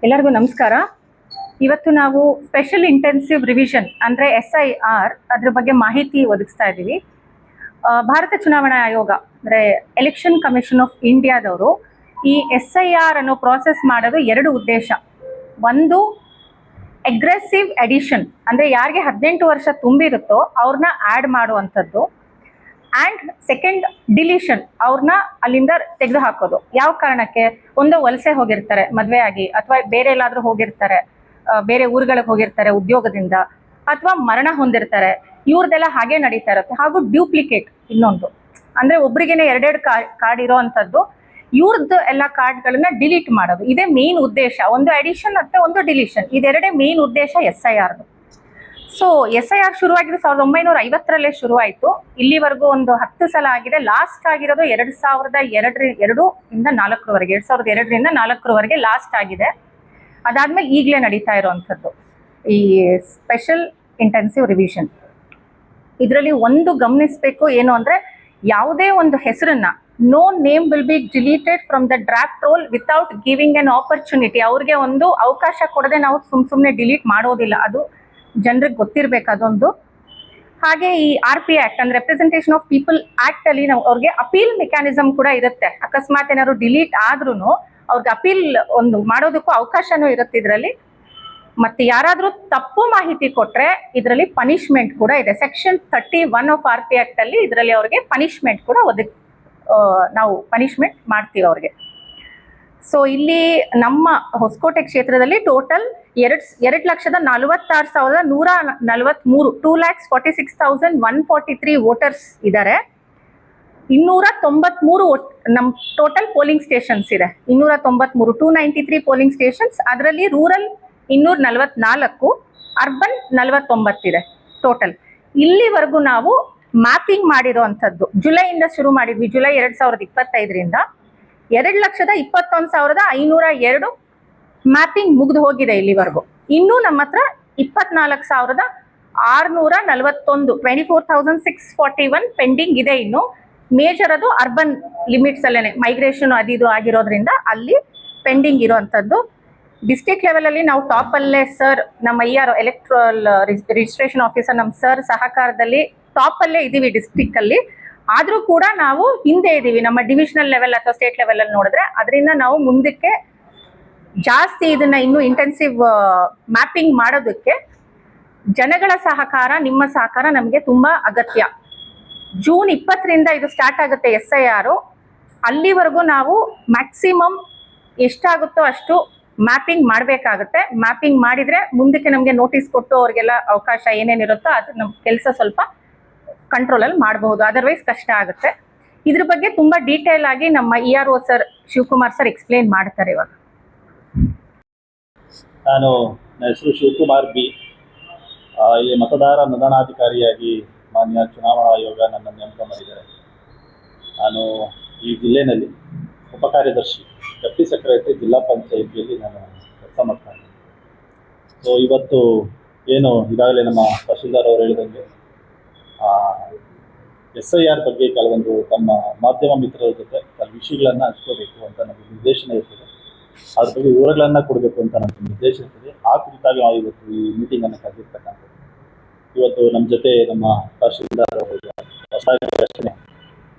ಎಲ್ಲರಿಗೂ ನಮಸ್ಕಾರ. ಇವತ್ತು ನಾವು ಸ್ಪೆಷಲ್ ಇಂಟೆನ್ಸಿವ್ ರಿವಿಷನ್ ಅಂದರೆ SIR ಅದ್ರ ಬಗ್ಗೆ ಮಾಹಿತಿ ಒದಗಿಸ್ತಾ ಇದ್ದೀವಿ. ಭಾರತ ಚುನಾವಣಾ ಆಯೋಗ ಅಂದರೆ ಎಲೆಕ್ಷನ್ ಕಮಿಷನ್ ಆಫ್ ಇಂಡಿಯಾದವರು ಈ SIR ಅನ್ನೋ ಪ್ರಾಸೆಸ್ ಮಾಡೋದು ಎರಡು ಉದ್ದೇಶ. ಒಂದು, ಅಗ್ರೆಸಿವ್ ಎಡಿಷನ್ ಅಂದರೆ ಯಾರಿಗೆ 18 ವರ್ಷ ತುಂಬಿರುತ್ತೋ ಅವ್ರನ್ನ ಆ್ಯಡ್ ಮಾಡುವಂಥದ್ದು. ಆ್ಯಂಡ್ ಸೆಕೆಂಡ್, ಡಿಲೀಷನ್, ಅವ್ರನ್ನ ಅಲ್ಲಿಂದ ತೆಗೆದು ಹಾಕೋದು. ಯಾವ ಕಾರಣಕ್ಕೆ? ಒಂದು, ವಲಸೆ ಹೋಗಿರ್ತಾರೆ ಮದುವೆ ಆಗಿ, ಅಥವಾ ಬೇರೆ ಎಲ್ಲಾದರೂ ಹೋಗಿರ್ತಾರೆ, ಬೇರೆ ಊರುಗಳಿಗೆ ಹೋಗಿರ್ತಾರೆ ಉದ್ಯೋಗದಿಂದ, ಅಥವಾ ಮರಣ ಹೊಂದಿರ್ತಾರೆ. ಇವ್ರದ್ದೆಲ್ಲ ಹಾಗೆ ನಡೀತಾ ಇರುತ್ತೆ. ಹಾಗೂ ಡ್ಯೂಪ್ಲಿಕೇಟ್ ಇನ್ನೊಂದು, ಅಂದರೆ ಒಬ್ರಿಗೇನೆ ಎರಡೆರಡು ಕಾರ್ಡ್ ಇರೋ ಅಂಥದ್ದು, ಇವ್ರದ್ದು ಎಲ್ಲ ಕಾರ್ಡ್ಗಳನ್ನ ಡಿಲೀಟ್ ಮಾಡೋದು. ಇದೇ ಮೇನ್ ಉದ್ದೇಶ. ಒಂದು ಅಡಿಷನ್ ಮತ್ತು ಒಂದು ಡಿಲೀಷನ್, ಇದೆರಡೇ ಮೇನ್ ಉದ್ದೇಶ SIRದು. ಸೊ SIR ಶುರುವಾಗಿದ್ದು 1950ರಲ್ಲೇ ಶುರುವಾಯಿತು. ಇಲ್ಲಿವರೆಗೂ ಒಂದು 10 ಸಲ ಆಗಿದೆ. ಲಾಸ್ಟ್ ಆಗಿರೋದು 2002ರಿಂದ 4ರವರೆಗೆ, 2002ರಿಂದ 4ರವರೆಗೆ ಲಾಸ್ಟ್ ಆಗಿದೆ. ಅದಾದ್ಮೇಲೆ ಈಗಲೇ ನಡೀತಾ ಇರೋವಂಥದ್ದು ಈ ಸ್ಪೆಷಲ್ ಇಂಟೆನ್ಸಿವ್ ರಿವಿಷನ್. ಇದರಲ್ಲಿ ಒಂದು ಗಮನಿಸಬೇಕು ಏನು ಅಂದರೆ, ಯಾವುದೇ ಒಂದು ಹೆಸರನ್ನ no name will be deleted from the draft roll without giving an opportunity. ಅವ್ರಿಗೆ ಒಂದು ಅವಕಾಶ ಕೊಡದೆ ನಾವು ಸುಮ್ಮನೆ ಡಿಲೀಟ್ ಮಾಡೋದಿಲ್ಲ. ಅದು ಜನರಿಗೆ ಗೊತ್ತಿರಬೇಕು ಅದೊಂದು. ಹಾಗೆ ಈ RP ಆಕ್ಟ್ ಅಂದ್ರೆ ರೆಪ್ರೆಸೆಂಟೇಷನ್ ಆಫ್ ಪೀಪಲ್ ಆಕ್ಟ್ ಅಲ್ಲಿ ನಾವು ಅವ್ರಿಗೆ ಅಪೀಲ್ ಮೆಕ್ಯಾನಿಸಮ್ ಕೂಡ ಇರುತ್ತೆ. ಅಕಸ್ಮಾತ್ ಏನಾದ್ರು ಡಿಲೀಟ್ ಆದ್ರೂ ಅವ್ರಿಗೆ ಅಪೀಲ್ ಒಂದು ಮಾಡೋದಕ್ಕೂ ಅವಕಾಶನೂ ಇರುತ್ತೆ ಇದರಲ್ಲಿ. ಮತ್ತೆ ಯಾರಾದ್ರೂ ತಪ್ಪು ಮಾಹಿತಿ ಕೊಟ್ರೆ ಇದರಲ್ಲಿ ಪನಿಷ್ಮೆಂಟ್ ಕೂಡ ಇದೆ. ಸೆಕ್ಷನ್ 31 ಆಫ್ RP ಆಕ್ಟ್ ಅಲ್ಲಿ ಇದರಲ್ಲಿ ಅವ್ರಿಗೆ ಪನಿಷ್ಮೆಂಟ್ ಕೂಡ ನಾವು ಪನಿಷ್ಮೆಂಟ್ ಮಾಡ್ತೀವಿ ಅವ್ರಿಗೆ. ಸೊ ಇಲ್ಲಿ ನಮ್ಮ ಹೊಸಕೋಟೆ ಕ್ಷೇತ್ರದಲ್ಲಿ ಟೋಟಲ್ 2,46,143 2,46,143 ವೋಟರ್ಸ್ ಇದ್ದಾರೆ. 293 ನಮ್ಮ ಟೋಟಲ್ ಪೋಲಿಂಗ್ ಸ್ಟೇಷನ್ಸ್ ಇದೆ. 293 ಪೋಲಿಂಗ್ ಸ್ಟೇಷನ್ಸ್. ಅದರಲ್ಲಿ ರೂರಲ್ 244, ಅರ್ಬನ್ 49 ಇದೆ ಟೋಟಲ್. ಇಲ್ಲಿವರೆಗೂ ನಾವು ಮ್ಯಾಪಿಂಗ್ ಮಾಡಿರೋ ಅಂಥದ್ದು ಜುಲೈಯಿಂದ ಶುರು ಮಾಡಿದ್ವಿ. ಜುಲೈ 2025ರಿಂದ 2,21,502 ಮ್ಯಾಪಿಂಗ್ ಮುಗಿದು ಹೋಗಿದೆ ಇಲ್ಲಿವರೆಗೂ. ಇನ್ನೂ ನಮ್ಮ ಹತ್ರ 24,641 24,641 ಪೆಂಡಿಂಗ್ ಇದೆ. ಇನ್ನು ಮೇಜರ್ ಅದು ಅರ್ಬನ್ ಲಿಮಿಟ್ಸ್ ಅಲ್ಲೇನೆ, ಮೈಗ್ರೇಷನ್ ಅದು ಆಗಿರೋದ್ರಿಂದ ಅಲ್ಲಿ ಪೆಂಡಿಂಗ್ ಇರೋವಂಥದ್ದು. ಡಿಸ್ಟ್ರಿಕ್ಟ್ ಲೆವೆಲಲ್ಲಿ ನಾವು ಟಾಪಲ್ಲೇ ಸರ್, ನಮ್ಮ ಎಲೆಕ್ಟ್ರಲ್ ರಿಜಿಸ್ಟ್ರೇಷನ್ ಆಫೀಸರ್ ನಮ್ಮ ಸರ್ ಸಹಕಾರದಲ್ಲಿ ಟಾಪಲ್ಲೇ ಇದ್ದೀವಿ ಡಿಸ್ಟ್ರಿಕ್ಟಲ್ಲಿ. ಆದರೂ ಕೂಡ ನಾವು ಹಿಂದೆ ಇದ್ದೀವಿ ನಮ್ಮ ಡಿವಿಷನಲ್ ಲೆವೆಲ್ ಅಥವಾ ಸ್ಟೇಟ್ ಲೆವೆಲಲ್ಲಿ ನೋಡಿದ್ರೆ. ಅದರಿಂದ ನಾವು ಮುಂದಕ್ಕೆ ಜಾಸ್ತಿ ಇದನ್ನ ಇನ್ನೂ ಇಂಟೆನ್ಸಿವ್ ಮ್ಯಾಪಿಂಗ್ ಮಾಡೋದಕ್ಕೆ ಜನಗಳ ಸಹಕಾರ, ನಿಮ್ಮ ಸಹಕಾರ ನಮಗೆ ತುಂಬ ಅಗತ್ಯ. ಜೂನ್ 20ರಿಂದ ಇದು ಸ್ಟಾರ್ಟ್ ಆಗುತ್ತೆ SIR. ಅಲ್ಲಿವರೆಗೂ ನಾವು ಮ್ಯಾಕ್ಸಿಮಮ್ ಎಷ್ಟಾಗುತ್ತೋ ಅಷ್ಟು ಮ್ಯಾಪಿಂಗ್ ಮಾಡಬೇಕಾಗುತ್ತೆ. ಮ್ಯಾಪಿಂಗ್ ಮಾಡಿದರೆ ಮುಂದಕ್ಕೆ ನಮಗೆ ನೋಟಿಸ್ ಕೊಟ್ಟು ಅವ್ರಿಗೆಲ್ಲ ಅವಕಾಶ ಏನೇನಿರುತ್ತೋ ಅದು ನಮ್ಮ ಕೆಲಸ ಸ್ವಲ್ಪ ಕಂಟ್ರೋಲಲ್ಲಿ ಮಾಡಬಹುದು. ಅದರ್ವೈಸ್ ಕಷ್ಟ ಆಗುತ್ತೆ. ಇದ್ರ ಬಗ್ಗೆ ತುಂಬ ಡೀಟೇಲ್ ಆಗಿ ನಮ್ಮ ERO sir Shivakumar sir explain ಮಾಡ್ತಾರೆ ಇವಾಗ. ನನ್ನ ಹೆಸರು ಶಿವಕುಮಾರ್ B. ಇಲ್ಲಿ ಮತದಾರ ನೋಂದಣಾಧಿಕಾರಿಯಾಗಿ ಮಾನ್ಯ ಚುನಾವಣಾ ಆಯೋಗ ನನ್ನನ್ನು ನೇಮಕ ಮಾಡಿದ್ದಾರೆ. ನಾನು ಈ ಜಿಲ್ಲೆಯಲ್ಲಿ ಉಪಕಾರ್ಯದರ್ಶಿ, ಡೆಪ್ಟಿ ಸೆಕ್ರೆಟರಿ, ಜಿಲ್ಲಾ ಪಂಚಾಯಿತಿಯಲ್ಲಿ ನಾನು ಕೆಲಸ ಮಾಡ್ತಾ ಇದ್ದೀನಿ. ಸೊ ಇವತ್ತು ಏನು ಈಗಾಗಲೇ ನಮ್ಮ ತಹಶೀಲ್ದಾರ್ ಅವರು ಹೇಳಿದಂಗೆ SIR ಬಗ್ಗೆ ಕೆಲವೊಂದು ತಮ್ಮ ಮಾಧ್ಯಮ ಮಿತ್ರರ ಜೊತೆ ಕೆಲವು ವಿಷಯಗಳನ್ನು ಹಂಚ್ಕೋಬೇಕು ಅಂತ ನಮಗೆ ನಿರ್ದೇಶನ ಇರ್ತದೆ. ಅದ್ರ ಬಗ್ಗೆ ವಿವರಗಳನ್ನು ಕೊಡಬೇಕು ಅಂತ ನಮಗೆ ನಿರ್ದೇಶ ಇರ್ತದೆ. ಆ ಕುರಿತಾಗಿ ನಾವು ಇವತ್ತು ಈ ಮೀಟಿಂಗನ್ನು ಕರೆದಿರ್ತಕ್ಕಂಥದ್ದು. ಇವತ್ತು ನಮ್ಮ ಜೊತೆ ನಮ್ಮ ತಹಶೀಲ್ದಾರ್ ಅವರು ಹೊಸದಾಗಿ ರಚನೆ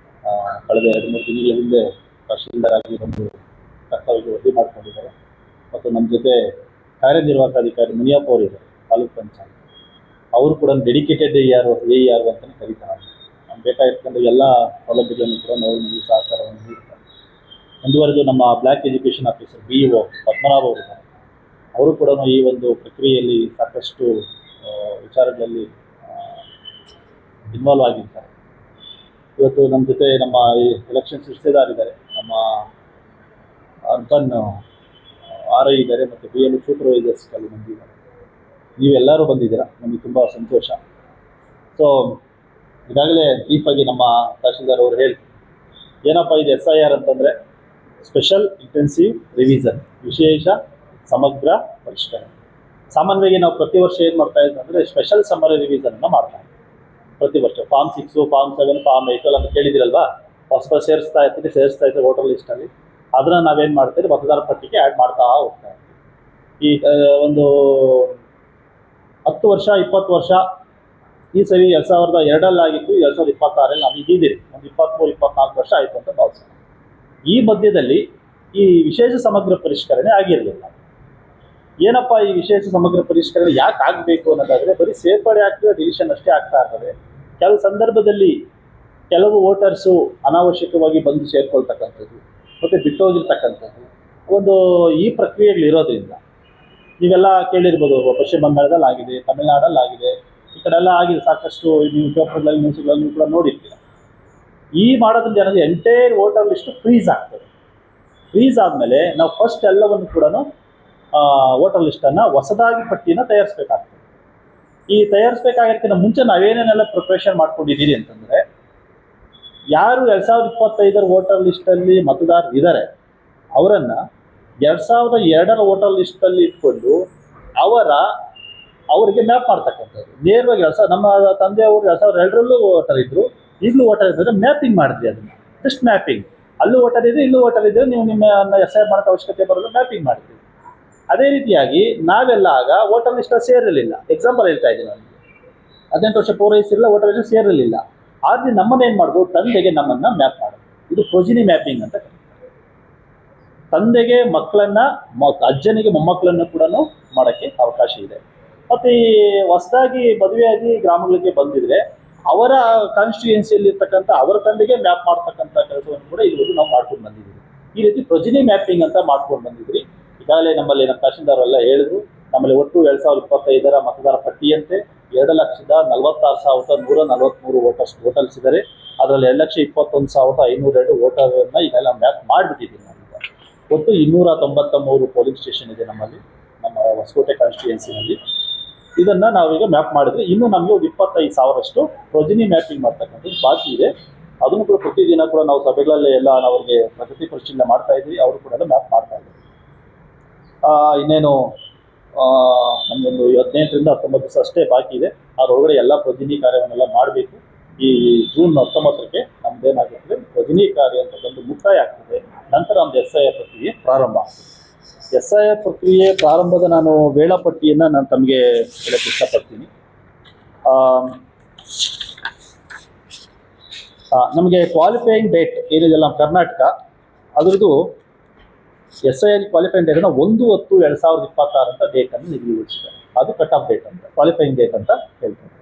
ಕಳೆದ 2-3 ದಿನಗಳ ಹಿಂದೆ ತಹಶೀಲ್ದಾರ್ ಆಗಿ ಒಂದು ಕರ್ತವ್ಯಕ್ಕೆ ವರದಿ ಮಾಡಿಕೊಂಡಿದ್ದಾರೆ. ಮತ್ತು ನಮ್ಮ ಜೊತೆ ಕಾರ್ಯನಿರ್ವಾಹಕ ಅಧಿಕಾರಿ ಮುನಿಯಪ್ಪ ಅವರು ಇದ್ದಾರೆ, ತಾಲೂಕು ಪಂಚಾಯತ್. ಅವರು ಕೂಡ ಡೆಡಿಕೇಟೆಡ್ AER ಅಂತಲೇ ಕರೀತಾರೆ. ನಮ್ಗೆ ಬೇಕಾಗಿರ್ತಕ್ಕಂಥ ಎಲ್ಲ ಸೌಲಭ್ಯಗಳನ್ನು ಕೂಡ ನಾವು ನಮಗೆ ಸಹಕಾರವನ್ನು ನೀಡ್ತಾರೆ. ಮುಂದುವರೆದು ನಮ್ಮ block education officer BEO Padmanabha ಅವರು ಇದ್ದಾರೆ. ಅವರು ಕೂಡ ಈ ಒಂದು ಪ್ರಕ್ರಿಯೆಯಲ್ಲಿ ಸಾಕಷ್ಟು ವಿಚಾರಗಳಲ್ಲಿ ಇನ್ವಾಲ್ವ್ ಆಗಿರ್ತಾರೆ. ಇವತ್ತು ನಮ್ಮ ಜೊತೆ ನಮ್ಮ ಈ ಎಲೆಕ್ಷನ್ ಶಿರ್ಸೇದಾರ್ ಇದ್ದಾರೆ, ನಮ್ಮ ಅರ್ಬನ್ RI ಇದ್ದಾರೆ, ಮತ್ತು BLO ಸೂಪರ್ವೈಸರ್ಸ್ ಕೆಲವು ಬಂದಿದ್ದಾರೆ. ನೀವೆಲ್ಲರೂ ಬಂದಿದ್ದೀರಾ, ನಮಗೆ ತುಂಬ ಸಂತೋಷ. ಸೊ ಈಗಾಗಲೇ ಬ್ರೀಫಾಗಿ ನಮ್ಮ ತಹಶೀಲ್ದಾರ್ ಅವರು ಹೇಳಿ ಏನಪ್ಪ ಇದು SIR ಅಂತಂದರೆ ಸ್ಪೆಷಲ್ ಇಂಟೆನ್ಸಿವ್ ರಿವಿಷನ್, ವಿಶೇಷ ಸಮಗ್ರ ಪರಿಷ್ಕರಣೆ. ಸಾಮಾನ್ಯವಾಗಿ ನಾವು ಪ್ರತಿ ವರ್ಷ ಏನು ಮಾಡ್ತಾ ಇದ್ದೀವಿ ಅಂದರೆ ಸ್ಪೆಷಲ್ ಸಮ್ಮರಿ ರಿವಿಷನನ್ನು ಮಾಡ್ತಾ ಇದ್ದೀವಿ ಪ್ರತಿ ವರ್ಷ. ಫಾರ್ಮ್ 6, ಫಾರ್ಮ್ 7, ಫಾರ್ಮ್ 8 ಅಂತ ಕೇಳಿದಿರಲ್ವಾ, ಹೊಸ ಸೇರಿಸ್ತಾ ಇರ್ತೀವಿ ವೋಟರ್ ಲಿಸ್ಟಲ್ಲಿ. ಅದನ್ನು ನಾವೇನು ಮಾಡ್ತೀವಿ, ಮತದಾರ ಪಟ್ಟಿಗೆ ಆ್ಯಡ್ ಮಾಡ್ತಾ ಹೋಗ್ತಾ ಇರ್ತೀವಿ. ಈ ಒಂದು 10 ವರ್ಷ 20 ವರ್ಷ ಈ ಸರಿ 2002 ಆಗಿತ್ತು, 2026 ನಾವು ಈಗಿದ್ದೀರಿ, ಒಂದು 23-24 ವರ್ಷ ಆಯಿತು ಅಂತ ಭಾವಿಸೋಣ. ಈ ಮಧ್ಯದಲ್ಲಿ ಈ ವಿಶೇಷ ಸಮಗ್ರ ಪರಿಷ್ಕರಣೆ ಆಗಿರಲಿಲ್ಲ. ಏನಪ್ಪ ಈ ವಿಶೇಷ ಸಮಗ್ರ ಪರಿಷ್ಕರಣೆ ಯಾಕೆ ಆಗಬೇಕು ಅನ್ನೋದಾದರೆ, ಬರೀ ಸೇರ್ಪಡೆ ಆಗ್ತದೆ, ಡಿವಿಷನ್ ಅಷ್ಟೇ ಆಗ್ತಾ ಇರ್ತದೆ. ಕೆಲವು ಸಂದರ್ಭದಲ್ಲಿ ಕೆಲವು ವೋಟರ್ಸು ಅನಾವಶ್ಯಕವಾಗಿ ಬಂದು ಸೇರ್ಕೊಳ್ತಕ್ಕಂಥದ್ದು ಮತ್ತು ಬಿಟ್ಟೋಗಿರ್ತಕ್ಕಂಥದ್ದು ಒಂದು ಈ ಪ್ರಕ್ರಿಯೆಗಳಿರೋದ್ರಿಂದ ನೀವೆಲ್ಲ ಕೇಳಿರ್ಬೋದು, ಪಶ್ಚಿಮ ಬಂಗಾಳದಲ್ಲಿ ಆಗಿದೆ, ತಮಿಳುನಾಡಲ್ಲಿ ಆಗಿದೆ, ಈ ಕಡೆ ಎಲ್ಲ ಆಗಿದೆ ಸಾಕಷ್ಟು. ನೀವು ಪೇಪರ್ಗಳಲ್ಲಿ ನ್ಯೂಸ್ಗಳಲ್ಲಿ ಕೂಡ ನೋಡಿರ್ತೀರ. ಈ ಮಾಡೋದ್ರಿಂದ ಏನಾದರೆ ಎಂಟೈರ್ ವೋಟರ್ ಲಿಸ್ಟು ಫ್ರೀಸ್ ಆಗ್ತದೆ. ಫ್ರೀಸ್ ಆದಮೇಲೆ ನಾವು ಫಸ್ಟ್ ಎಲ್ಲವನ್ನು ಕೂಡ ವೋಟರ್ ಲಿಸ್ಟನ್ನು ಹೊಸದಾಗಿ ಪಟ್ಟಿಯನ್ನು ತಯಾರಿಸಬೇಕಾಗ್ತದೆ. ಈ ತಯಾರಿಸಬೇಕಾಗಿರ್ಕಿಂತ ಮುಂಚೆ ನಾವೇನೇನೆಲ್ಲ ಪ್ರಿಪ್ರೇಷನ್ ಮಾಡ್ಕೊಂಡಿದ್ದೀರಿ ಅಂತಂದರೆ, ಯಾರು 2025 ವೋಟರ್ ಲಿಸ್ಟಲ್ಲಿ ಮತದಾರರು ಇದ್ದಾರೆ ಅವರನ್ನು 2002 ವೋಟರ್ ಲಿಸ್ಟಲ್ಲಿ ಇಟ್ಕೊಂಡು ಅವರಿಗೆ ಮ್ಯಾಪ್ ಮಾಡ್ತಕ್ಕಂಥದ್ದು. ನೇರವಾಗಿ ನಮ್ಮ ತಂದೆಯವರು 2002ರಲ್ಲೂ ವೋಟರ್ ಇದ್ದರು, ಈಗಲೂ ವೋಟರ್ ಇದ್ದರೆ ಮ್ಯಾಪಿಂಗ್ ಮಾಡಿದ್ವಿ. ಅದನ್ನು ಜಸ್ಟ್ ಮ್ಯಾಪಿಂಗ್, ಅಲ್ಲೂ ವೋಟರ್ ಇದೆ, ಇಲ್ಲೂ ವೋಟರ್ ಇದೆ, ನೀವು ನಿಮ್ಮನ್ನು SIR ಮಾಡೋಕ್ಕೆ ಅವಶ್ಯಕತೆ ಬರೋದು, ಮ್ಯಾಪಿಂಗ್ ಮಾಡ್ತೀವಿ. ಅದೇ ರೀತಿಯಾಗಿ ನಾವೆಲ್ಲ ಆಗ ವೋಟರ್ ಲಿಸ್ಟಲ್ಲಿ ಸೇರಿರಲಿಲ್ಲ. ಎಕ್ಸಾಂಪಲ್ ಹೇಳ್ತಾ ಇದ್ದೀನಿ ನಾನು, 18 ವರ್ಷ ಪೂರೈಸಿರಲಿಲ್ಲ, ವೋಟರ್ ಲಿಸ್ಟ್ ಸೇರಿರಲಿಲ್ಲ. ಆದರೆ ನಮ್ಮನ್ನೇನು ಮಾಡ್ಬೋದು, ತಂದೆಗೆ ನಮ್ಮನ್ನು ಮ್ಯಾಪ್ ಮಾಡೋದು. ಇದು ಪ್ರೊಜಿನಿ ಮ್ಯಾಪಿಂಗ್ ಅಂತ ಕರೀತಾರೆ. ತಂದೆಗೆ ಮಕ್ಕಳನ್ನು, ಅಜ್ಜನಿಗೆ ಮೊಮ್ಮಕ್ಕಳನ್ನು ಕೂಡ ಮಾಡೋಕ್ಕೆ ಅವಕಾಶ ಇದೆ. ಮತ್ತು ಈ ಹೊಸದಾಗಿ ಮದುವೆಯಾಗಿ ಗ್ರಾಮಗಳಿಗೆ ಬಂದಿದ್ರೆ ಅವರ ಕಾನ್ಸ್ಟಿಟ್ಯೂಯೆನ್ಸಿಯಲ್ಲಿ ಇರ್ತಕ್ಕಂಥ ಅವರ ತಂದೆಗೆ ಮ್ಯಾಪ್ ಮಾಡ್ತಕ್ಕಂಥ ಕೆಲಸವನ್ನು ಕೂಡ ಇಲ್ಲಿವರೆಗೂ ನಾವು ಮಾಡ್ಕೊಂಡು ಬಂದಿದ್ದೀವಿ. ಈ ರೀತಿ ಪ್ರೊಜಿನಿ ಮ್ಯಾಪಿಂಗ್ ಅಂತ ಮಾಡ್ಕೊಂಡು ಬಂದಿದ್ರಿ. ಈಗಾಗಲೇ ನಮ್ಮಲ್ಲಿ ನಮ್ಮ ತಹಶೀಲ್ದಾರೆಲ್ಲ ಹೇಳಿದ್ರು, ನಮ್ಮಲ್ಲಿ ಒಟ್ಟು 2025 ಮತದಾರ ಪಟ್ಟಿಯಂತೆ 2,46,143 ವೋಟರ್ಸ್ ಇದ್ದಾರೆ. ಅದರಲ್ಲಿ 2,21,502 ವೋಟರ್ನ ಈಗೆಲ್ಲ ಮ್ಯಾಪ್ ಮಾಡಿಬಿಟ್ಟಿದ್ದೀವಿ. ನಾವು ಒಟ್ಟು 293 ಪೋಲಿಂಗ್ ಸ್ಟೇಷನ್ ಇದೆ ನಮ್ಮಲ್ಲಿ, ನಮ್ಮ ಹೊಸಕೋಟೆ ಕಾನ್ಸ್ಟಿಟ್ಯೂಯೆನ್ಸಿನಲ್ಲಿ. ಇದನ್ನು ನಾವೀಗ ಮ್ಯಾಪ್ ಮಾಡಿದ್ರೆ ಇನ್ನೂ ನಮಗೆ ಒಂದು 25,000ರಷ್ಟು ಪ್ರೊಜಿನಿ ಮ್ಯಾಪಿಂಗ್ ಮಾಡ್ತಕ್ಕಂಥದ್ದು ಬಾಕಿ ಇದೆ. ಅದನ್ನು ಕೂಡ ಪ್ರತಿದಿನ ಕೂಡ ನಾವು ಸಭೆಗಳಲ್ಲಿ ಎಲ್ಲ ನಾವು ಅವ್ರಿಗೆ ಪ್ರಗತಿ ಪರಿಶೀಲನೆ ಮಾಡ್ತಾ ಇದ್ವಿ. ಅವರು ಕೂಡ ಮ್ಯಾಪ್ ಮಾಡ್ತಾ ಇದ್ದಾರೆ. ಇನ್ನೇನು ನಮಗೊಂದು 18ರಿಂದ 19 ದಿವಸ ಅಷ್ಟೇ ಬಾಕಿ ಇದೆ. ಅದರೊಳಗಡೆ ಎಲ್ಲ ಪ್ರೊಜಿನಿ ಕಾರ್ಯವನ್ನೆಲ್ಲ ಮಾಡಬೇಕು. ಈ ಜೂನ್ 19ಕ್ಕೆ ನಮ್ದೇನಾಗುತ್ತದೆ, ಪ್ರೊಜಿನಿ ಕಾರ್ಯ ಅಂತ ಬಂದು ಮುಕ್ತಾಯ ಆಗ್ತದೆ. ನಂತರ ನಮ್ದು SIR ಪ್ರಕ್ರಿಯೆ ಪ್ರಾರಂಭ ಆಗ್ತದೆ. SIR ಪ್ರಕ್ರಿಯೆ ಪ್ರಾರಂಭದ ನಾನು ವೇಳಾಪಟ್ಟಿಯನ್ನು ನಾನು ತಮಗೆ ಹೇಳಕ್ಕೆ ಇಷ್ಟಪಡ್ತೀನಿ. ನಮಗೆ ಕ್ವಾಲಿಫೈಯಿಂಗ್ ಡೇಟ್ ಏನಿದೆ ನಮ್ಮ ಕರ್ನಾಟಕ, ಅದರದ್ದು SIR ಕ್ವಾಲಿಫೈಯಿಂಗ್ ಡೇಟನ್ನು 1/10/2026 ಅಂತ ಡೇಟನ್ನು ನಿಗದಿಗೊಳಿಸಿದ್ದಾರೆ. ಅದು ಕಟ್ ಆಫ್ ಡೇಟ್ ಅಂತ, ಕ್ವಾಲಿಫೈಯಿಂಗ್ ಡೇಟ್ ಅಂತ ಹೇಳ್ತಾರೆ.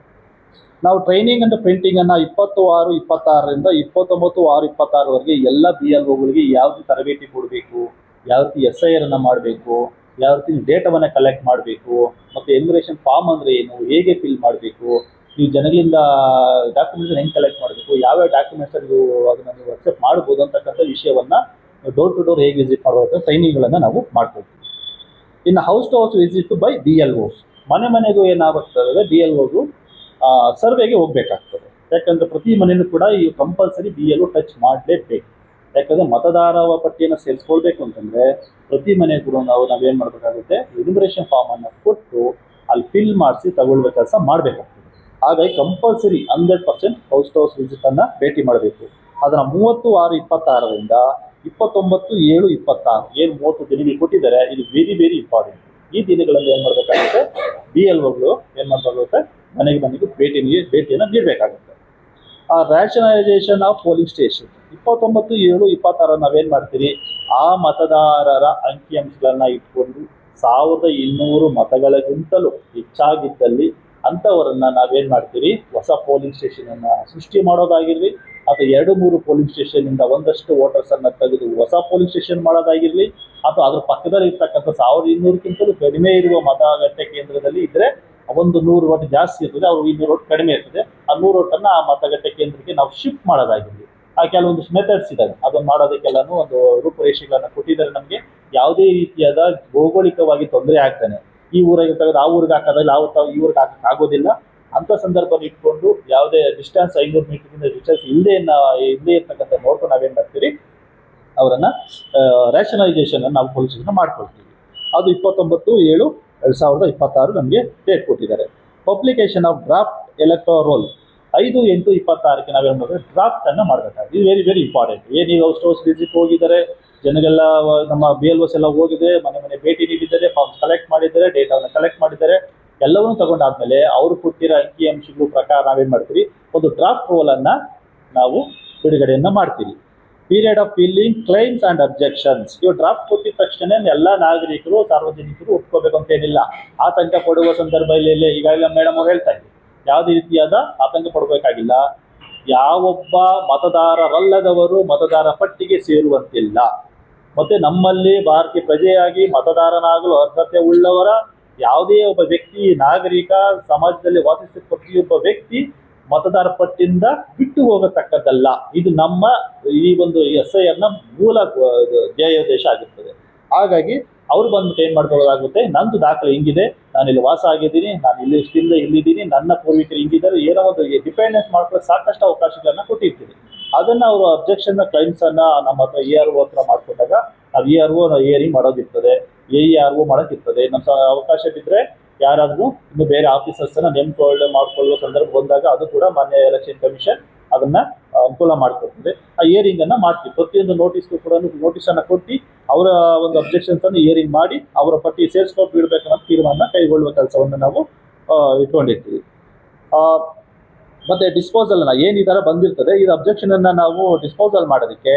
ನಾವು ಟ್ರೈನಿಂಗ್ ಅಂಡ್ ಪ್ರಿಂಟಿಂಗನ್ನು 20/6/26ರಿಂದ 29/6/26ವರೆಗೆ ಎಲ್ಲ BLOಗಳಿಗೆ ಯಾವ ರೀತಿ ತರಬೇತಿ ಕೊಡಬೇಕು, ಯಾವ ರೀತಿ SIR ಮಾಡಬೇಕು, ಯಾವ ರೀತಿ ಡೇಟಾವನ್ನು ಕಲೆಕ್ಟ್ ಮಾಡಬೇಕು, ಮತ್ತು ಎನ್ಯುಮರೇಷನ್ ಫಾರ್ಮ್ ಅಂದರೆ ಏನು, ಹೇಗೆ ಫಿಲ್ ಮಾಡಬೇಕು, ನೀವು ಜನಗಳಿಂದ ಡಾಕ್ಯುಮೆಂಟ್ಸ್ ಹೆಂಗೆ ಕಲೆಕ್ಟ್ ಮಾಡಬೇಕು, ಯಾವ್ಯಾವ ಡಾಕ್ಯುಮೆಂಟ್ಸ್ ನೀವು ಅದನ್ನು ನೀವು ಅಕ್ಸೆಪ್ಟ್ ಮಾಡ್ಬೋದು ಅಂತಕ್ಕಂಥ ವಿಷಯವನ್ನು ಡೋರ್ ಟು ಡೋರ್ ಹೇಗೆ ವಿಸಿಟ್ ಮಾಡಬೇಕು ಟ್ರೈನಿಂಗ್ಗಳನ್ನು ನಾವು ಮಾಡ್ಕೊಳ್ತೀವಿ. ಇನ್ನು house to house visit by BLOs, ಮನೆಗೂ ಏನಾಗುತ್ತದೆ, BLOಗಳು ಸರ್ವೆಗೆ ಹೋಗಬೇಕಾಗ್ತದೆ. ಯಾಕಂದರೆ ಪ್ರತಿ ಮನೆಯೂ ಕೂಡ ಈ ಕಂಪಲ್ಸರಿ BLO ಟಚ್ ಮಾಡಲೇಬೇಕು. ಯಾಕಂದರೆ ಮತದಾರ ಪಟ್ಟಿಯನ್ನು ಸೇರಿಸ್ಕೊಳ್ಬೇಕು ಅಂತಂದರೆ ಪ್ರತಿ ಮನೆಗೂ ನಾವೇನು ಮಾಡಬೇಕಾಗುತ್ತೆ, ಎನ್ಯುಮರೇಷನ್ ಫಾರ್ಮನ್ನು ಕೊಟ್ಟು ಅಲ್ಲಿ ಫಿಲ್ ಮಾಡಿಸಿ ತಗೊಳ್ಳುವ ಕೆಲಸ ಮಾಡಬೇಕಾಗ್ತದೆ. ಹಾಗಾಗಿ ಕಂಪಲ್ಸರಿ 100% ಹೌಸ್ ಟು ಹೌಸ್ ವಿಸಿಟನ್ನು ಭೇಟಿ ಮಾಡಬೇಕು. ಅದನ್ನು 30/6/26ರಿಂದ 29/7/26 ಏನು 30 ದಿನಗಳು ಕೊಟ್ಟಿದ್ದಾರೆ, ಇದು ವೆರಿ ವೆರಿ ಇಂಪಾರ್ಟೆಂಟ್. ಈ ದಿನಗಳಲ್ಲಿ ಏನು ಮಾಡಬೇಕಾಗುತ್ತೆ, BLOಗಳು ಏನು ಮಾಡಬೇಕಾಗುತ್ತೆ, ಮನೆಗೆ ಭೇಟಿಯನ್ನು ನೀಡಬೇಕಾಗುತ್ತೆ. ರ್ಯಾಷನಲೈಸೇಷನ್ ಆಫ್ ಪೋಲಿಂಗ್ ಸ್ಟೇಷನ್ 29/7/26 ನಾವೇನು ಮಾಡ್ತೀರಿ, ಆ ಮತದಾರರ ಅಂಕಿಅಂಶಗಳನ್ನು ಇಟ್ಕೊಂಡು 1200 ಮತಗಳಿಗಿಂತಲೂ ಹೆಚ್ಚಾಗಿದ್ದಲ್ಲಿ ಅಂಥವರನ್ನು ನಾವೇನು ಮಾಡ್ತೀರಿ, ಹೊಸ ಪೋಲಿಂಗ್ ಸ್ಟೇಷನನ್ನು ಸೃಷ್ಟಿ ಮಾಡೋದಾಗಿರಲಿ ಅಥವಾ 2-3 ಪೋಲಿಂಗ್ ಸ್ಟೇಷನಿಂದ ಒಂದಷ್ಟು ವೋಟರ್ಸನ್ನು ತೆಗೆದು ಹೊಸ ಪೋಲಿಂಗ್ ಸ್ಟೇಷನ್ ಮಾಡೋದಾಗಿರಲಿ, ಅಥವಾ ಅದ್ರ ಪಕ್ಕದಲ್ಲಿ ಇರ್ತಕ್ಕಂಥ 1200ಕ್ಕಿಂತಲೂ ಕಡಿಮೆ ಇರುವ ಮತಗಟ್ಟೆ ಕೇಂದ್ರದಲ್ಲಿ ಇದ್ದರೆ ಒಂದು 100 ಓಟ್ ಜಾಸ್ತಿ ಇರ್ತದೆ, ಅವರು 200 ಓಟ್ ಕಡಿಮೆ ಇರ್ತದೆ, ಆ 100 ಓಟನ್ನು ಆ ಮತಗಟ್ಟೆ ಕೇಂದ್ರಕ್ಕೆ ನಾವು ಶಿಫ್ಟ್ ಮಾಡೋದಾಗಿರಲಿ. ಆ ಕೆಲವೊಂದಿಷ್ಟು ಮೆಥಡ್ಸ್ ಇದ್ದಾವೆ, ಅದನ್ನು ಮಾಡೋದಕ್ಕೆಲ್ಲನೂ ಒಂದು ರೂಪುರೇಷೆಗಳನ್ನು ಕೊಟ್ಟಿದ್ದಾರೆ ನಮಗೆ. ಯಾವುದೇ ರೀತಿಯಾದ ಭೌಗೋಳಿಕವಾಗಿ ತೊಂದರೆ ಆಗ್ತಾನೆ ಈ ಊರಿಗೆ ತೆಗೆದು ಆ ಊರಿಗೆ ಹಾಕೋದಿಲ್ಲ, ಈ ಊರಿಗೆ ಹಾಕಕ್ಕೆ ಆಗೋದಿಲ್ಲ. ಅಂಥ ಸಂದರ್ಭವನ್ನು ಇಟ್ಕೊಂಡು ಯಾವುದೇ ಡಿಸ್ಟೆನ್ಸ್ 500 ಮೀಟರ್ಗಿಂತ ಡಿಸ್ಟೆನ್ಸ್ ಇಲ್ಲದೆ ಇರ್ತಕ್ಕಂಥ ನೋಡ್ಕೊಂಡು ನಾವೇನು ಮಾಡ್ತೀವಿ, ಅವರನ್ನು ರ್ಯಾಷನಲೈಸೇಷನ್ ನಾವು ಪೊಲೀಸನ್ನು ಮಾಡ್ಕೊಳ್ತೀವಿ. ಅದು 29/7/2026 ನಮಗೆ ಡೇಟ್ ಕೊಟ್ಟಿದ್ದಾರೆ. Publication of draft electoral roll 5/8/26ಕ್ಕೆ ನಾವೇನು ಮಾಡಿದ್ರೆ ಡ್ರಾಫ್ಟನ್ನು ಮಾಡಬೇಕಾಗುತ್ತೆ. ಇದು ವೆರಿ ವೆರಿ ಇಂಪಾರ್ಟೆಂಟ್. ಏನೀಗ ಹೌಸ್ ಟು ಹೌಸ್ ವಿಸಿಟ್ ಹೋಗಿದ್ದಾರೆ, ಜನಗೆಲ್ಲ ನಮ್ಮ BLOs ಎಲ್ಲ ಹೋಗಿದೆ, ಮನೆ ಮನೆ ಭೇಟಿ ನೀಡಿದ್ದಾರೆ, ಫಾರ್ಮ್ಸ್ ಕಲೆಕ್ಟ್ ಮಾಡಿದ್ದಾರೆ, ಡೇಟಾವನ್ನು ಕಲೆಕ್ಟ್ ಮಾಡಿದ್ದಾರೆ. ಎಲ್ಲವನ್ನೂ ತಗೊಂಡಾದ್ಮೇಲೆ ಅವರು ಕೊಟ್ಟಿರೋ ಅಂಕಿ ಅಂಶಗಳ ಪ್ರಕಾರ ನಾವೇನ್ ಮಾಡ್ತೀವಿ, ಒಂದು ಡ್ರಾಫ್ಟ್ ರೋಲ್ ಅನ್ನ ನಾವು ಬಿಡುಗಡೆಯನ್ನ ಮಾಡ್ತೀವಿ. Period of filling claims and objections. ಇವು ಡ್ರಾಫ್ಟ್ ಕೊಟ್ಟಿದ ತಕ್ಷಣ ಎಲ್ಲ ನಾಗರಿಕರು ಸಾರ್ವಜನಿಕರು ಒಪ್ಕೋಬೇಕು ಅಂತ ಏನಿಲ್ಲ. ಆತಂಕ ಪಡುವ ಸಂದರ್ಭದಲ್ಲಿ ಈಗಾಗಲೇ ಮೇಡಮ್ ಅವ್ರು ಹೇಳ್ತಾ ಇದ್ರು, ಯಾವುದೇ ರೀತಿಯಾದ ಆತಂಕ ಪಡಬೇಕಾಗಿಲ್ಲ. ಯಾವೊಬ್ಬ ಮತದಾರರಲ್ಲದವರು ಮತದಾರ ಪಟ್ಟಿಗೆ ಸೇರುವಂತಿಲ್ಲ. ಮತ್ತೆ ನಮ್ಮಲ್ಲಿ ಭಾರತೀಯ ಪ್ರಜೆಯಾಗಿ ಮತದಾರನಾಗಲು ಅರ್ಹತೆ ಉಳ್ಳವರ ಯಾವುದೇ ಒಬ್ಬ ವ್ಯಕ್ತಿ, ನಾಗರಿಕ, ಸಮಾಜದಲ್ಲಿ ವಾಸಿಸುವ ಪ್ರತಿಯೊಬ್ಬ ವ್ಯಕ್ತಿ ಮತದಾರ ಪಟ್ಟಿಯಿಂದ ಬಿಟ್ಟು ಹೋಗತಕ್ಕದ್ದಲ್ಲ. ಇದು ನಮ್ಮ ಈ ಒಂದು SIR ನ ಮೂಲ ಧ್ಯೇಯೋದ್ದೇಶ ಆಗಿರ್ತದೆ. ಹಾಗಾಗಿ ಅವ್ರು ಬಂದ್ಬಿಟ್ಟು ಏನ್ ಮಾಡ್ಕೊಳ್ಳೋದಾಗುತ್ತೆ, ನಂದು ದಾಖಲೆ ಹಿಂಗಿದೆ, ನಾನು ಇಲ್ಲಿ ವಾಸ ಆಗಿದ್ದೀನಿ, ನಾನು ಇಲ್ಲಿ ಇಷ್ಟಿಂದ ಇಲ್ಲಿದ್ದೀನಿ, ನನ್ನ ಪೂರ್ವಿಕರು ಹಿಂಗಿದ್ದಾರೆ, ಏನೋ ಒಂದು ಡಿಪೆಂಡೆನ್ಸ್ ಮಾಡ್ಕೊಳ್ಳೋ ಸಾಕಷ್ಟು ಅವಕಾಶಗಳನ್ನ ಕೊಟ್ಟಿರ್ತೀವಿ. ಅದನ್ನ ಅವರು ಅಬ್ಜೆಕ್ಷನ್ ಕ್ಲೈಮ್ಸ್ ಅನ್ನ ನಮ್ಮ ಹತ್ರ ERO ಹತ್ರ ಮಾಡ್ಕೊಂಡಾಗ ನಾವು ERO ಹಿಯರಿಂಗ್ ಮಾಡೋದಿರ್ತದೆ, AERO ಮಾಡೋದಿರ್ತದೆ. ನಮ್ಮ ಅವಕಾಶ ಬಿದ್ದರೆ ಯಾರಾದ್ರೂ ಇನ್ನು ಬೇರೆ ಆಫೀಸರ್ಸ್ ಅನ್ನ ಮಾಡ್ಕೊಳ್ಳುವ ಸಂದರ್ಭ ಬಂದಾಗ ಅದು ಕೂಡ ಮಾನ್ಯ ಎಲೆಕ್ಷನ್ ಕಮಿಷನ್ ಅದನ್ನ ಅನುಕೂಲ ಮಾಡಿಕೊಡ್ತದೆ. ಆ ಹಿಯರಿಂಗ್ ಅನ್ನ ಮಾಡ್ತೀವಿ. ಪ್ರತಿಯೊಂದು ನೋಟಿಸ್ಗೂ ಕೂಡ ನೋಟಿಸ್ ಅನ್ನ ಕೊಟ್ಟು ಅವರ ಒಂದು ಅಬ್ಜೆಕ್ಷನ್ಸ್ ಅನ್ನು ಹಿಯರಿಂಗ್ ಮಾಡಿ ಅವರ ಪಟ್ಟಿ ಸೇರಿಸ್ಕೊಂಡು ಬಿಡಬೇಕನ್ನೋ ತೀರ್ಮಾನ ಕೈಗೊಳ್ಳುವ ಕೆಲಸವನ್ನು ನಾವು ಇಟ್ಕೊಂಡಿರ್ತೀವಿ. ಮತ್ತೆ ಡಿಸ್ಪೋಸಲ್ ಏನ್ ಈ ತರ ಬಂದಿರ್ತದೆ, ಈ ಅಬ್ಜೆಕ್ಷನ್ ಅನ್ನ ನಾವು ಡಿಸ್ಪೋಸಲ್ ಮಾಡೋದಕ್ಕೆ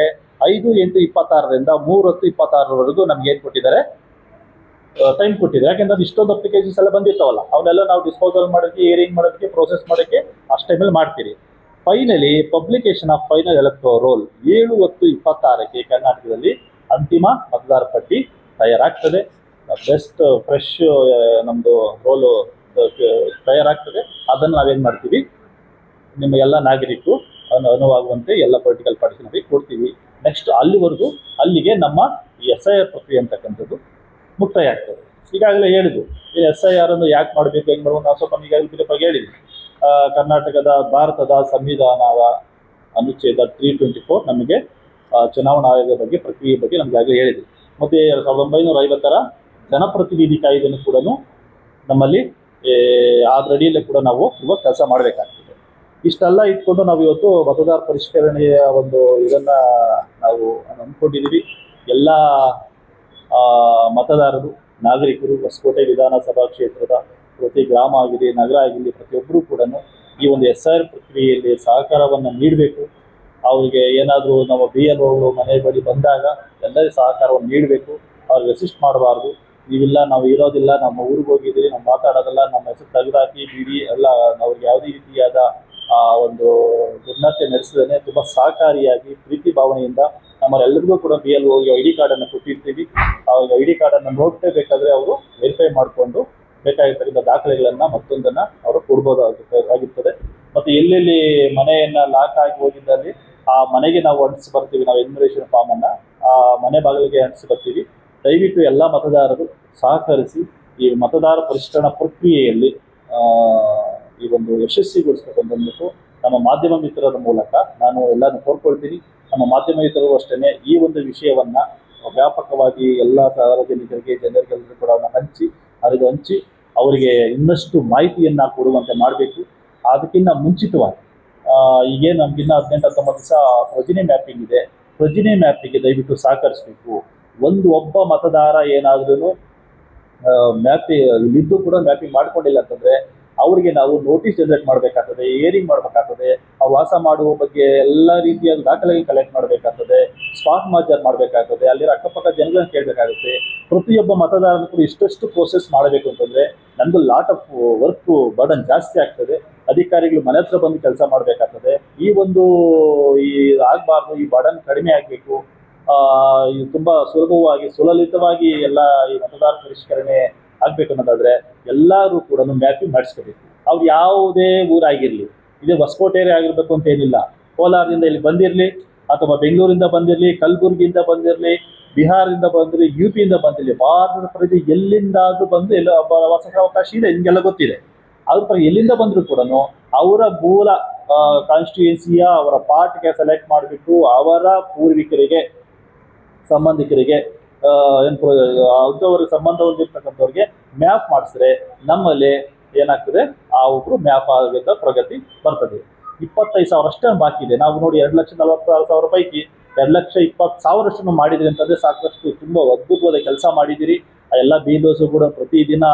5/8/26ರಿಂದ 3/10/26ರವರೆಗೂ ನಮ್ಗೆ ಏನ್ ಕೊಟ್ಟಿದ್ದಾರೆ, ಟೈಮ್ ಕೊಟ್ಟಿದ್ದಾರೆ. ಯಾಕೆಂದ್ರೆ ಇಷ್ಟೊಂದು ಅಪ್ಲಿಕೇಶನ್ಸ್ ಎಲ್ಲ ಬಂದಿರ್ತಾವಲ್ಲ, ಅವನ್ನೆಲ್ಲ ನಾವು ಡಿಸ್ಪೋಸಲ್ ಮಾಡೋದಕ್ಕೆ, ಹಿಯರಿಂಗ್ ಮಾಡೋದಕ್ಕೆ, ಪ್ರೋಸೆಸ್ ಮಾಡೋಕ್ಕೆ ಅಷ್ಟು ಟೈಮಲ್ಲಿ ಮಾಡ್ತೀರಿ. Finally publication of final electoral roll 7/10/26ಕ್ಕೆ ಕರ್ನಾಟಕದಲ್ಲಿ ಅಂತಿಮ ಮತದಾರ ಪಟ್ಟಿ ತಯಾರಾಗ್ತದೆ. ಬೆಸ್ಟ್ ಫ್ರೆಶ್ ನಮ್ಮದು ರೋಲು ತಯಾರಾಗ್ತದೆ. ಅದನ್ನು ನಾವೇನು ಮಾಡ್ತೀವಿ, ನಿಮ್ಮ ಎಲ್ಲ ನಾಗರಿಕರು ಅನುವಾಗುವಂತೆ ಎಲ್ಲ ಪೊಲಿಟಿಕಲ್ ಪಾರ್ಟಿಸ್ಗೆ ಕೊಡ್ತೀವಿ. ನೆಕ್ಸ್ಟ್ ಅಲ್ಲಿಗೆ ನಮ್ಮ SIR ಪ್ರಕ್ರಿಯೆ ಅಂತಕ್ಕಂಥದ್ದು ಮುಕ್ತಾಯ ಆಗ್ತದೆ. ಈಗಾಗಲೇ ಹೇಳಿದ್ರು ಈ SIR ಅನ್ನು ಯಾಕೆ ಮಾಡಬೇಕು, ಹೆಂಗೆ ಮಾಡಬೇಕು, ನಾವು ಸ್ವಲ್ಪ ಈಗಾಗಲೇ ಬಗ್ಗೆ ಹೇಳಿದ್ವಿ. ಕರ್ನಾಟಕದ ಭಾರತದ ಸಂವಿಧಾನದ ಅನುಚ್ಛೇದ 324 ನಮಗೆ ಚುನಾವಣಾ ಆಯೋಗದ ಬಗ್ಗೆ ಪ್ರಕ್ರಿಯೆ ಬಗ್ಗೆ ನಮಗಾಗಲೇ ಹೇಳಿದ್ವಿ. ಮತ್ತೆ 1950ರ ಜನಪ್ರತಿನಿಧಿ ಕಾಯ್ದೆಯನ್ನು ಕೂಡ ನಮ್ಮಲ್ಲಿ ಅದರಡಿಯಲ್ಲೇ ಕೂಡ ನಾವು ಇವಾಗ ಕೆಲಸ ಮಾಡಬೇಕಾಗ್ತದೆ. ಇಷ್ಟೆಲ್ಲ ಇಟ್ಕೊಂಡು ನಾವು ಇವತ್ತು ಮತದಾರ ಪರಿಷ್ಕರಣೆಯ ಒಂದು ಇದನ್ನ ನಾವು ಅಂದ್ಕೊಂಡಿದ್ದೀವಿ. ಎಲ್ಲ ಮತದಾರರು, ನಾಗರಿಕರು, ಹೊಸಕೋಟೆ ವಿಧಾನಸಭಾ ಕ್ಷೇತ್ರದ ಪ್ರತಿ ಗ್ರಾಮ ಆಗಲಿ, ನಗರ ಆಗಲಿ, ಪ್ರತಿಯೊಬ್ಬರೂ ಕೂಡ ಈ ಒಂದು SIR ಪ್ರಕ್ರಿಯೆಯಲ್ಲಿ ಸಹಕಾರವನ್ನು ನೀಡಬೇಕು. ಅವರಿಗೆ ಏನಾದರೂ ನಮ್ಮ BLOಗಳು ಮನೆ ಬಳಿ ಬಂದಾಗ ಎಲ್ಲರೂ ಸಹಕಾರವನ್ನು ನೀಡಬೇಕು. ಅವ್ರಿಗೆ ಅಸಿಸ್ಟ್ ಮಾಡಬಾರ್ದು. ನೀವಿಲ್ಲ, ನಾವು ಇರೋದಿಲ್ಲ, ನಮ್ಮ ಊರಿಗೆ ಹೋಗಿದ್ದೀವಿ, ನಾವು ಮಾತಾಡೋದಲ್ಲ, ನಮ್ಮ ಹೆಸರು ತೆಗೆದಾಕಿ ಬಿಡಿ ಎಲ್ಲ, ಅವ್ರಿಗೆ ಯಾವುದೇ ರೀತಿಯಾದ ಒಂದು ದುರ್ನಡತೆ ನಡೆಸಿದ್ರೆ ತುಂಬ ಸಹಕಾರಿಯಾಗಿ ಪ್ರೀತಿ ಭಾವನೆಯಿಂದ ನಮ್ಮರೆಲ್ಲರಿಗೂ ಕೂಡ BLOಗೆ ID ಕಾರ್ಡನ್ನು ಕೊಟ್ಟಿರ್ತೀವಿ. ಅವ್ರಿಗೆ ID ಕಾರ್ಡನ್ನು ನೋಡ್ಲೇಬೇಕಾದ್ರೆ ಅವರು ವೆರಿಫೈ ಮಾಡಿಕೊಂಡು ಬೇಕಾಗಿರ್ತಕ್ಕಂಥ ದಾಖಲೆಗಳನ್ನು ಮತ್ತೊಂದನ್ನು ಅವರು ಕೊಡ್ಬೋದಾಗಿರ್ತದೆ. ಮತ್ತು ಎಲ್ಲೆಲ್ಲಿ ಮನೆಯನ್ನು ಲಾಕ್ ಆಗಿ ಹೋಗಿದ್ದಲ್ಲಿ ಆ ಮನೆಗೆ ನಾವು ಅಂಟಿಸಿ ಬರ್ತೀವಿ, ನಾವು ಎನ್ಯುಮರೇಷನ್ ಫಾರ್ಮನ್ನು ಆ ಮನೆ ಬಾಗಿಲಿಗೆ ಅಂಟಿಸಿ ಬರ್ತೀವಿ. ದಯವಿಟ್ಟು ಎಲ್ಲ ಮತದಾರರು ಸಹಕರಿಸಿ ಈ ಮತದಾರ ಪರಿಷ್ಕರಣಾ ಪ್ರಕ್ರಿಯೆಯಲ್ಲಿ ಈ ಒಂದು ಯಶಸ್ವಿಗೊಳಿಸಬೇಕು ಅಂತಂದ್ಬಿಟ್ಟು ನಮ್ಮ ಮಾಧ್ಯಮ ಮಿತ್ರರ ಮೂಲಕ ನಾನು ಎಲ್ಲರೂ ಕೋರ್ಕೊಳ್ತೀನಿ. ನಮ್ಮ ಮಾಧ್ಯಮ ಮಿತ್ರರು ಅಷ್ಟೇ ಈ ಒಂದು ವಿಷಯವನ್ನು ವ್ಯಾಪಕವಾಗಿ ಎಲ್ಲ ಸಾರ್ವಜನಿಕರಿಗೆ, ಜನರಿಗೆಲ್ಲರೂ ಕೂಡ ಹಂಚಿ ಅವರಿಗೆ ಇನ್ನಷ್ಟು ಮಾಹಿತಿಯನ್ನು ಕೊಡುವಂತೆ ಮಾಡಬೇಕು. ಅದಕ್ಕಿಂತ ಮುಂಚಿತವಾಗಿ ಈಗೇನು ನಮಗಿನ್ನ 18-19 ದಿವಸ ಪ್ರೊಜಿನಿ ಮ್ಯಾಪಿಂಗ್ ಇದೆ, ಪ್ರೊಜಿನಿ ಮ್ಯಾಪಿಂಗ್ಗೆ ದಯವಿಟ್ಟು ಸಹಕರಿಸಬೇಕು. ಒಬ್ಬ ಮತದಾರ ಏನಾದ್ರೂ ಇಲ್ಲಿದ್ದು ಕೂಡ ಮ್ಯಾಪಿಂಗ್ ಮಾಡ್ಕೊಂಡಿಲ್ಲ ಅಂತಂದರೆ ಅವರಿಗೆ ನಾವು ನೋಟಿಸ್ ಜನರೇಟ್ ಮಾಡಬೇಕಾಗ್ತದೆ, ಹಿಯರಿಂಗ್ ಮಾಡಬೇಕಾಗ್ತದೆ, ಆ ವಾಸ ಮಾಡುವ ಬಗ್ಗೆ ಎಲ್ಲ ರೀತಿಯ ದಾಖಲೆಗಳು ಕಲೆಕ್ಟ್ ಮಾಡಬೇಕಾಗ್ತದೆ, ಸ್ಪಾಟ್ ಮಾರ್ಜರ್ ಮಾಡಬೇಕಾಗ್ತದೆ, ಅಲ್ಲಿರೋ ಅಕ್ಕಪಕ್ಕ ಜನಗಳನ್ನ ಕೇಳಬೇಕಾಗುತ್ತೆ. ಪ್ರತಿಯೊಬ್ಬ ಮತದಾರರು ಕೂಡ ಇಷ್ಟಷ್ಟು ಪ್ರೋಸೆಸ್ ಮಾಡಬೇಕು ಅಂತಂದರೆ ನಮಗೂ ಲಾಟ್ ಆಫ್ ವರ್ಕ್ ಬರ್ಡನ್ ಜಾಸ್ತಿ ಆಗ್ತದೆ. ಅಧಿಕಾರಿಗಳು ಮನೆ ಹತ್ರ ಬಂದು ಕೆಲಸ ಮಾಡಬೇಕಾಗ್ತದೆ. ಆಗಬಾರ್ದು, ಈ ಬರ್ಡನ್ ಕಡಿಮೆ ಆಗಬೇಕು. ತುಂಬ ಸುಲಭವಾಗಿ ಸುಲಲಿತವಾಗಿ ಎಲ್ಲ ಈ ಮತದಾರ ಪರಿಷ್ಕರಣೆ ಆಗ್ಬೇಕು ಅನ್ನೋದಾದ್ರೆ ಎಲ್ಲರೂ ಕೂಡ ಮ್ಯಾಪಿಂಗ್ ಮಾಡಿಸ್ಕೋಬೇಕು. ಅವ್ರು ಯಾವುದೇ ಊರಾಗಿರಲಿ, ಇದೇ ಹೊಸಕೋಟೆ ಆಗಿರ್ಬೇಕು ಅಂತ ಏನಿಲ್ಲ, ಕೋಲಾರದಿಂದ ಇಲ್ಲಿ ಬಂದಿರಲಿ ಅಥವಾ ಬೆಂಗಳೂರಿಂದ ಬಂದಿರಲಿ, ಕಲಬುರಗಿಯಿಂದ ಬಂದಿರಲಿ, ಬಿಹಾರದಿಂದ ಬಂದಿರಲಿ, UPಯಿಂದ ಬಂದಿರಲಿ, ಭಾರತದ ಪ್ರಜೆ ಎಲ್ಲಿಂದಾದ್ರೂ ಬಂದು ಎಲ್ಲ ವಾಸಾವಕಾಶ ಇದೆ, ನಿಮಗೆಲ್ಲ ಗೊತ್ತಿದೆ. ಅದ್ರ ಎಲ್ಲಿಂದ ಬಂದರೂ ಕೂಡ ಅವರ ಮೂಲ ಕಾನ್ಸ್ಟಿಟ್ಯೂಯೆನ್ಸಿಯ ಅವರ ಪಾರ್ಟ್ಗೆ ಸೆಲೆಕ್ಟ್ ಮಾಡಿಬಿಟ್ಟು ಅವರ ಪೂರ್ವಿಕರಿಗೆ, ಸಂಬಂಧಿಕರಿಗೆ, ಅಂಥವ್ರಿಗೆ ಸಂಬಂಧ ಹೊಂದಿರ್ತಕ್ಕಂಥವ್ರಿಗೆ ಮ್ಯಾಪ್ ಮಾಡಿಸಿದ್ರೆ ನಮ್ಮಲ್ಲಿ ಏನಾಗ್ತದೆ, ಆ ಒಬ್ಬರು ಮ್ಯಾಪ್ ಆಗಿದ್ದ ಪ್ರಗತಿ ಬರ್ತದೆ. 25,000 ಅಷ್ಟೇ ಬಾಕಿ ಇದೆ. ನಾವು ನೋಡಿ 2,46,000 ಪೈಕಿ 2,20,000 ಮಾಡಿದ್ರಿ ಅಂತಂದ್ರೆ ಸಾಕಷ್ಟು ತುಂಬಾ ಅದ್ಭುತವಾದ ಕೆಲಸ ಮಾಡಿದಿರಿ. ಆ ಎಲ್ಲ BLOs ಕೂಡ ಪ್ರತಿದಿನ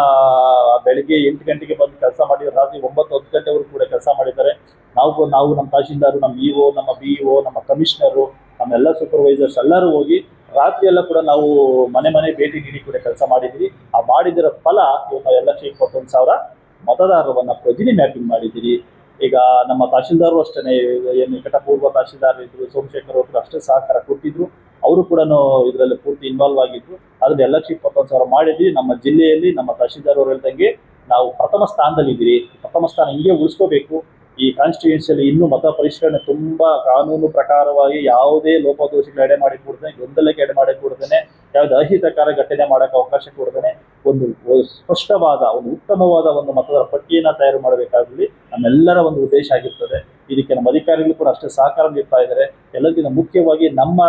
ಬೆಳಿಗ್ಗೆ 8 ಗಂಟೆಗೆ ಬಂದು ಕೆಲಸ ಮಾಡಿದ್ರು, ರಾತ್ರಿ 9-10 ಗಂಟೆವರೆಗೂ ಕೂಡ ಕೆಲಸ ಮಾಡಿದ್ದಾರೆ. ನಾವು ನಮ್ಮ ತಹಶೀಲ್ದಾರ್, ನಮ್ಮ EO, ನಮ್ಮ BEO, ನಮ್ಮ ಕಮಿಷನರು, ನಮ್ಮೆಲ್ಲ ಸೂಪರ್ವೈಸರ್ಸ್ ಎಲ್ಲರೂ ಹೋಗಿ ರಾತ್ರಿ ಎಲ್ಲ ಕೂಡ ನಾವು ಮನೆ ಭೇಟಿ ನೀಡಿ ಕೂಡ ಕೆಲಸ ಮಾಡಿದ್ದೀರಿ. ಆ ಮಾಡಿದಿರೋ ಫಲ ಇವತ್ತು 2,21,000 ಮತದಾರರನ್ನ ಪ್ರತಿನಿ ಮ್ಯಾಪಿಂಗ್ ಮಾಡಿದ್ದೀರಿ. ಈಗ ನಮ್ಮ ತಹಶೀಲ್ದಾರು ಅಷ್ಟೇ, ಏನು ನಿಕಟಪೂರ್ವ ತಹಶೀಲ್ದಾರ್ ಇದ್ರು ಸೋಮಶೇಖರ್ ಅವರು ಅಷ್ಟೇ ಸಹಕಾರ ಕೊಟ್ಟಿದ್ರು. ಅವರು ಕೂಡ ಇದರಲ್ಲಿ ಪೂರ್ತಿ ಇನ್ವಾಲ್ವ್ ಆಗಿದ್ರು. ಅದ್ರಲ್ಲಿ 2,21,000 ಮಾಡಿದ್ವಿ. ನಮ್ಮ ಜಿಲ್ಲೆಯಲ್ಲಿ ನಮ್ಮ ತಹಶೀಲ್ದಾರ್ ಅವರು ಹೇಳ್ದಂಗೆ ನಾವು ಪ್ರಥಮ ಸ್ಥಾನದಲ್ಲಿದ್ದೀರಿ. ಪ್ರಥಮ ಸ್ಥಾನ ಹಿಂಗೆ ಉಳಿಸ್ಕೋಬೇಕು. ಈ ಕಾನ್ಸ್ಟಿಟ್ಯೂನ್ಸಿಯಲ್ಲಿ ಇನ್ನೂ ಮತ ಪರಿಷ್ಕರಣೆ ತುಂಬಾ ಕಾನೂನು ಪ್ರಕಾರವಾಗಿ ಯಾವುದೇ ಲೋಪದೋಷಗಳು ಎಡೆ ಮಾಡಿ ಕೊಡ್ದೇನೆ, ಗೊಂದಲಕ್ಕೆ ಎಡೆ ಮಾಡಿ ಕೊಡ್ದೇನೆ, ಯಾವುದೇ ಅಹಿತಕರ ಘಟನೆ ಮಾಡೋಕ್ಕೆ ಅವಕಾಶ ಕೊಡ್ದೇನೆ ಒಂದು ಸ್ಪಷ್ಟವಾದ ಒಂದು ಉತ್ತಮವಾದ ಒಂದು ಮತದಾರ ಪಟ್ಟಿಯನ್ನು ತಯಾರು ಮಾಡಬೇಕಾದಲ್ಲಿ ನಮ್ಮೆಲ್ಲರ ಒಂದು ಉದ್ದೇಶ ಆಗಿರ್ತದೆ. ಇದಕ್ಕೆ ನಮ್ಮ ಅಧಿಕಾರಿಗಳು ಕೂಡ ಅಷ್ಟೇ ಸಹಕಾರ ನೀಡ್ತಾ ಇದ್ದಾರೆ. ಎಲ್ಲದಕ್ಕಿಂತ ಮುಖ್ಯವಾಗಿ ನಮ್ಮ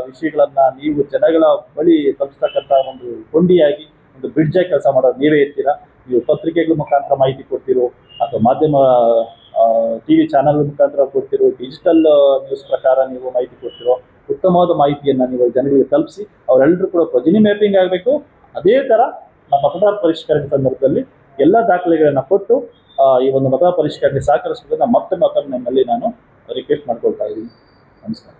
ವಿಷಯಗಳನ್ನ ನೀವು ಜನಗಳ ಬಳಿ ತಲುಪಿಸ್ತಕ್ಕಂಥ ಒಂದು ಕೊಂಡಿಯಾಗಿ, ಒಂದು ಬ್ರಿಡ್ಜ್ ಆಗಿ ಕೆಲಸ ಮಾಡೋದು ನೀವೇ ಇರ್ತೀರಾ. ನೀವು ಪತ್ರಿಕೆಗಳ ಮುಖಾಂತರ ಮಾಹಿತಿ ಕೊಡ್ತಿರೋ ಅಥವಾ ಮಾಧ್ಯಮ TV ಚಾನಲ್ ಮುಖಾಂತರ ಕೊಡ್ತಿರೋ, ಡಿಜಿಟಲ್ ನ್ಯೂಸ್ ಪ್ರಕಾರ ನೀವು ಮಾಹಿತಿ ಕೊಡ್ತಿರೋ, ಉತ್ತಮವಾದ ಮಾಹಿತಿಯನ್ನು ನೀವು ಜನರಿಗೆ ತಲುಪಿಸಿ ಅವರೆಲ್ಲರೂ ಕೂಡ ಪ್ರತಿನಿ ಮ್ಯಾಪಿಂಗ್ ಆಗಬೇಕು. ಅದೇ ಥರ ನಮ್ಮ ಮತದಾರ ಪರಿಷ್ಕರಣೆ ಸಂದರ್ಭದಲ್ಲಿ ಎಲ್ಲ ದಾಖಲೆಗಳನ್ನು ಕೊಟ್ಟು ಈ ಒಂದು ಮತದಾರ ಪರಿಷ್ಕರಣೆ ಸಹಕರಿಸಬೇಕಂತ ಮತ್ತೆ ನಿಮ್ಮಲ್ಲಿ ನಾನು ರಿಕ್ವೆಸ್ಟ್ ಮಾಡ್ಕೊಳ್ತಾ ಇದ್ದೀನಿ. ನಮಸ್ಕಾರ.